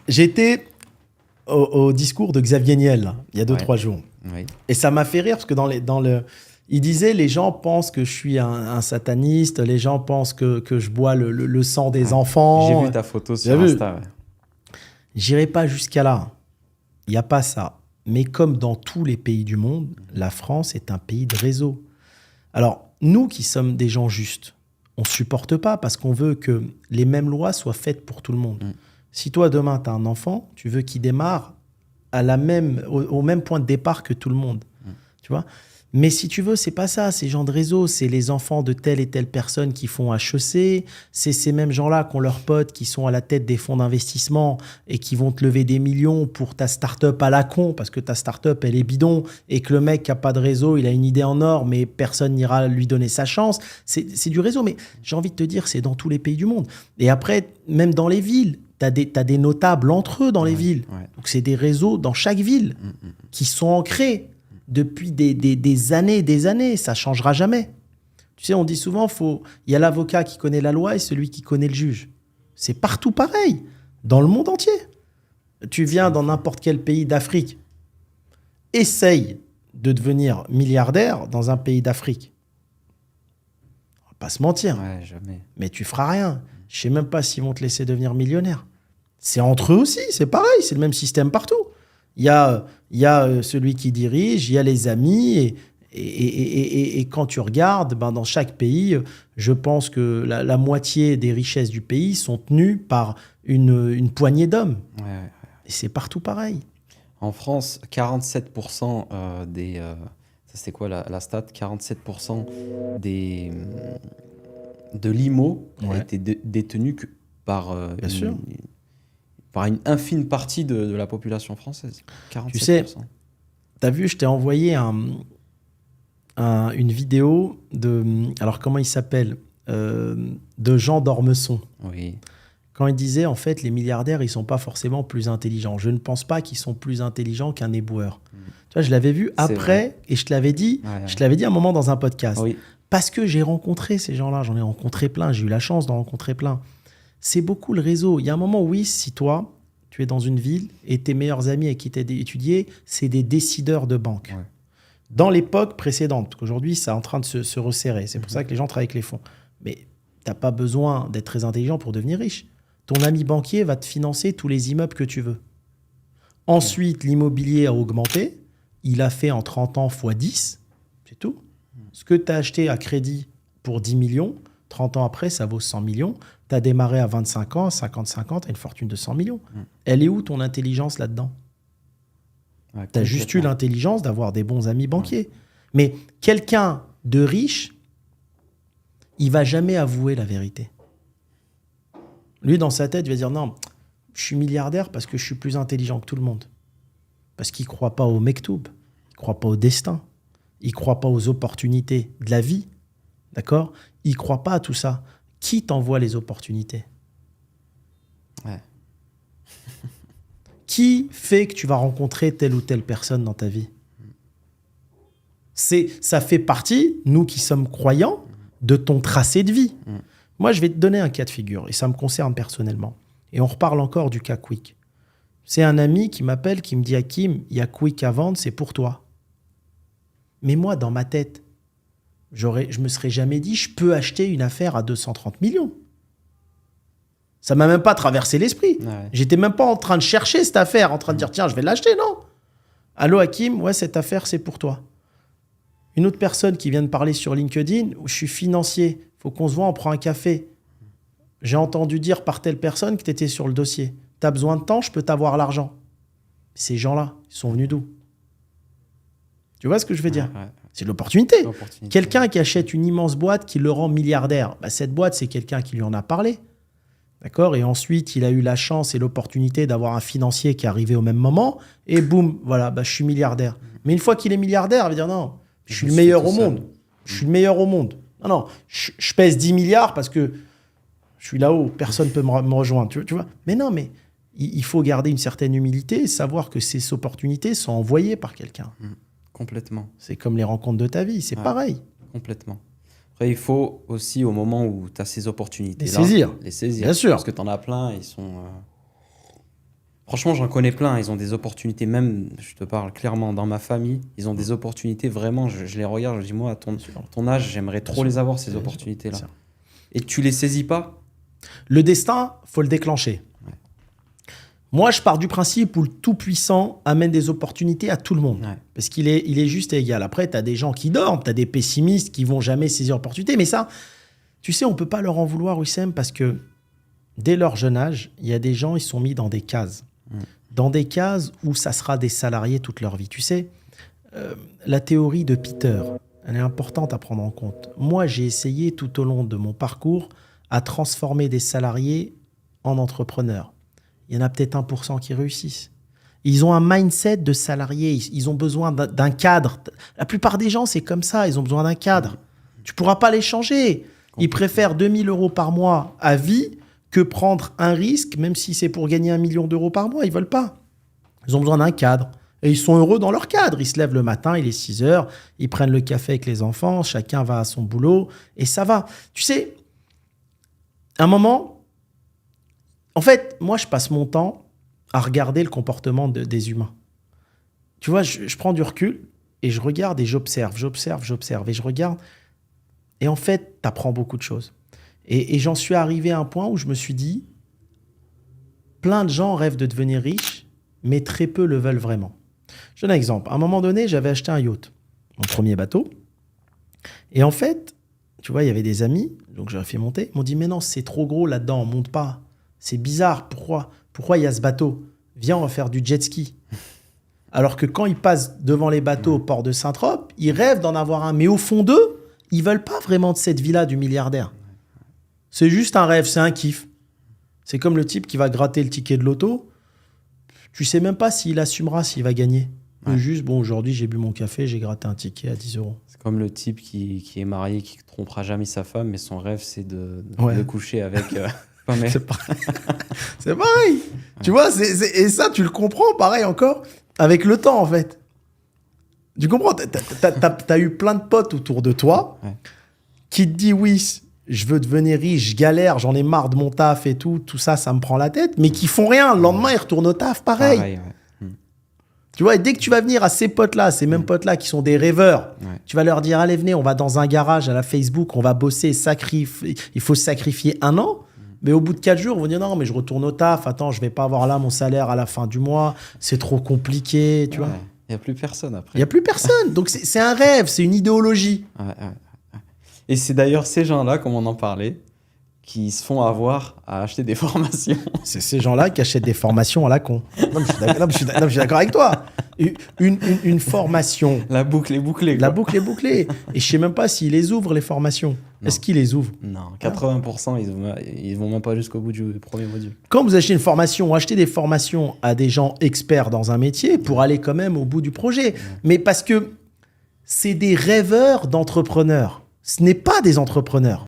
J'étais au discours de Xavier Niel, là, il y a 2-3 jours. Oui. Et ça m'a fait rire parce que il disait les gens pensent que je suis un sataniste, les gens pensent que je bois le sang des enfants. J'ai vu ta photo T'as sur vu Insta. Ouais. J'irai pas jusqu'à là. Il n'y a pas ça. Mais comme dans tous les pays du monde, la France est un pays de réseau. Alors, nous qui sommes des gens justes, on ne supporte pas parce qu'on veut que les mêmes lois soient faites pour tout le monde. Si toi, demain, tu as un enfant, tu veux qu'il démarre au même point de départ que tout le monde. Tu vois ? Mais si tu veux, c'est pas ça. Ces gens de réseau, c'est les enfants de telle et telle personne qui font HEC. C'est ces mêmes gens-là qui ont leurs potes qui sont à la tête des fonds d'investissement et qui vont te lever des millions pour ta start-up à la con parce que ta start-up, elle est bidon et que le mec qui n'a pas de réseau, il a une idée en or, mais personne n'ira lui donner sa chance. C'est du réseau. Mais j'ai envie de te dire, c'est dans tous les pays du monde. Et après, même dans les villes, t'as des notables entre eux dans les villes. Ouais. Donc, c'est des réseaux dans chaque ville qui sont ancrés depuis des années et des années. Ça ne changera jamais. Tu sais, on dit souvent, il y a l'avocat qui connaît la loi et celui qui connaît le juge. C'est partout pareil, dans le monde entier. Tu viens dans n'importe quel pays d'Afrique, essaye de devenir milliardaire dans un pays d'Afrique. On va pas se mentir. Ouais, jamais. Mais tu feras rien. Je sais même pas s'ils vont te laisser devenir millionnaire. C'est entre eux aussi, c'est pareil, c'est le même système partout. Il y a celui qui dirige, il y a les amis, et quand tu regardes, dans chaque pays, je pense que la moitié des richesses du pays sont tenues par une poignée d'hommes. Ouais. Et c'est partout pareil. En France, 47% des... ça, c'est quoi la stat ? 47% de l'IMO a été détenu par, Bien sûr. par une infime partie de la population française. 47%. Tu sais, tu as vu, je t'ai envoyé une vidéo de... Alors, comment il s'appelle de Jean d'Ormesson. Oui. Quand il disait, en fait, les milliardaires, ils ne sont pas forcément plus intelligents. Je ne pense pas qu'ils sont plus intelligents qu'un éboueur. Tu vois, je l'avais vu après et je te l'avais dit, je te l'avais dit un moment dans un podcast. Oui. Parce que j'ai rencontré ces gens-là, j'en ai rencontré plein, j'ai eu la chance d'en rencontrer plein. C'est beaucoup le réseau. Il y a un moment, oui, si toi, tu es dans une ville et tes meilleurs amis avec qui tu as étudié, c'est des décideurs de banque. Ouais. Dans l'époque précédente, parce qu'aujourd'hui, c'est en train de se resserrer. C'est pour ça que les gens travaillent avec les fonds. Mais tu n'as pas besoin d'être très intelligent pour devenir riche. Ton ami banquier va te financer tous les immeubles que tu veux. Ensuite, l'immobilier a augmenté. Il a fait en 30 ans x 10. C'est tout. Ce que tu as acheté à crédit pour 10 millions, 30 ans après, ça vaut 100 millions. Tu as démarré à 25 ans, 50-50, tu as une fortune de 100 millions. Elle est où ton intelligence là-dedans ? Ouais, tu as juste eu l'intelligence d'avoir des bons amis banquiers. Mais quelqu'un de riche, il va jamais avouer la vérité. Lui, dans sa tête, il va dire non, je suis milliardaire parce que je suis plus intelligent que tout le monde. Parce qu'il ne croit pas au mektoub, il ne croit pas au destin, il ne croit pas aux opportunités de la vie. D'accord ? Il ne croit pas à tout ça. Qui t'envoie les opportunités ? Ouais. Qui fait que tu vas rencontrer telle ou telle personne dans ta vie ? Ça fait partie, nous qui sommes croyants, de ton tracé de vie. Moi, je vais te donner un cas de figure, et ça me concerne personnellement. Et on reparle encore du cas Quick. C'est un ami qui m'appelle, qui me dit « Hakim, il y a Quick à vendre, c'est pour toi. » Mais moi, dans ma tête, je me serais jamais dit « Je peux acheter une affaire à 230 millions. » Ça m'a même pas traversé l'esprit. Ouais. J'étais même pas en train de chercher cette affaire, en train de dire « Tiens, je vais l'acheter. » Non. « Allô, Hakim, ouais, cette affaire, c'est pour toi. » Une autre personne qui vient de parler sur LinkedIn, où je suis financier, il faut qu'on se voit, on prend un café. J'ai entendu dire par telle personne que tu étais sur le dossier. Tu as besoin de temps, je peux t'avoir l'argent. Ces gens-là, ils sont venus d'où ? Tu vois ce que je veux dire ? Ouais. C'est l'opportunité. Quelqu'un qui achète une immense boîte qui le rend milliardaire, cette boîte, c'est quelqu'un qui lui en a parlé. D'accord ? Et ensuite, il a eu la chance et l'opportunité d'avoir un financier qui est arrivé au même moment. Et boum, voilà, je suis milliardaire. Mais une fois qu'il est milliardaire, il va dire non, je suis le meilleur au monde. Je suis le meilleur au monde. Non, je pèse 10 milliards parce que je suis là-haut, personne ne peut me rejoindre. Tu vois ? Mais non, mais il faut garder une certaine humilité et savoir que ces opportunités sont envoyées par quelqu'un. Complètement. C'est comme les rencontres de ta vie, c'est pareil. Complètement. Après, il faut aussi, au moment où tu as ces opportunités-là, les saisir. Les saisir. Bien sûr. Parce que tu en as plein, ils sont... Franchement, j'en connais plein. Ils ont des opportunités, même, je te parle clairement, dans ma famille, ils ont des opportunités vraiment. Je les regarde, je dis, moi, à ton âge, j'aimerais trop les avoir, ces opportunités-là. Et tu les saisis pas? Le destin, faut le déclencher. Ouais. Moi, je pars du principe où le Tout-Puissant amène des opportunités à tout le monde. Ouais. Parce qu'il est, il est juste et égal. Après, tu as des gens qui dorment, tu as des pessimistes qui vont jamais saisir l'opportunité. Mais ça, tu sais, on peut pas leur en vouloir, Wissem, parce que dès leur jeune âge, il y a des gens, ils sont mis dans des cases. Dans des cases où ça sera des salariés toute leur vie. Tu sais, la théorie de Peter, elle est importante à prendre en compte. Moi, j'ai essayé tout au long de mon parcours à transformer des salariés en entrepreneurs. Il y en a peut-être 1% qui réussissent. Ils ont un mindset de salariés. Ils ont besoin d'un cadre. La plupart des gens, c'est comme ça. Ils ont besoin d'un cadre. Tu ne pourras pas les changer. Ils préfèrent 2 000 € par mois à vie que prendre un risque, même si c'est pour gagner 1 million d'euros par mois. Ils ne veulent pas. Ils ont besoin d'un cadre. Et ils sont heureux dans leur cadre. Ils se lèvent le matin, il est 6 heures, ils prennent le café avec les enfants, chacun va à son boulot, et ça va. Tu sais, à un moment, en fait, moi, je passe mon temps à regarder le comportement des humains. Tu vois, je prends du recul et je regarde et j'observe, et je regarde. Et en fait, tu apprends beaucoup de choses. Et j'en suis arrivé à un point où je me suis dit, plein de gens rêvent de devenir riches, mais très peu le veulent vraiment. Je donne un exemple. À un moment donné, j'avais acheté un yacht, mon premier bateau. Et en fait, tu vois, il y avait des amis, donc j'aurais fait monter. Ils m'ont dit, mais non, c'est trop gros là-dedans, on ne monte pas. C'est bizarre, pourquoi il y a ce bateau? Viens, on va faire du jet ski. Alors que quand ils passent devant les bateaux au port de Saint-Trope, ils rêvent d'en avoir un. Mais au fond d'eux, ils ne veulent pas vraiment de cette villa du milliardaire. C'est juste un rêve, c'est un kiff. C'est comme le type qui va gratter le ticket de loto. Tu sais même pas s'il assumera, s'il va gagner. Ouais. Juste, bon, aujourd'hui, j'ai bu mon café, j'ai gratté un ticket à 10 €. C'est comme le type qui est marié, qui ne trompera jamais sa femme, mais son rêve, c'est de coucher avec... C'est pareil. C'est pareil. Ouais. Tu vois, et ça, tu le comprends, pareil encore, avec le temps, en fait. Tu comprends, t'as eu plein de potes autour de toi qui te disent, oui, je veux devenir riche, je galère, j'en ai marre de mon taf et tout ça, ça me prend la tête, mais qui font rien. Le lendemain, ils retournent au taf, pareil. Tu vois, et dès que tu vas venir à ces potes-là, ces mêmes potes-là qui sont des rêveurs, tu vas leur dire, allez, venez, on va dans un garage à la Facebook, on va bosser, il faut sacrifier 1 an. Mais au bout de 4 jours, ils vont dire, non, mais je retourne au taf, attends, je vais pas avoir là mon salaire à la fin du mois, c'est trop compliqué, tu vois. Il n'y a plus personne après. Il n'y a plus personne. Donc, c'est un rêve, c'est une idéologie. Et c'est d'ailleurs ces gens-là, comme on en parlait, qui se font avoir à acheter des formations. C'est ces gens-là qui achètent des formations à la con. Non, je suis d'accord avec toi. Une formation. La boucle est bouclée. La boucle est bouclée. Et je ne sais même pas s'ils les ouvrent, les formations. Non. Est-ce qu'ils les ouvrent? Non, 80%, ils ne vont même pas jusqu'au bout du premier module. Quand vous achetez une formation, achetez des formations à des gens experts dans un métier pour aller quand même au bout du projet. Mais parce que c'est des rêveurs d'entrepreneurs. Ce n'est pas des entrepreneurs.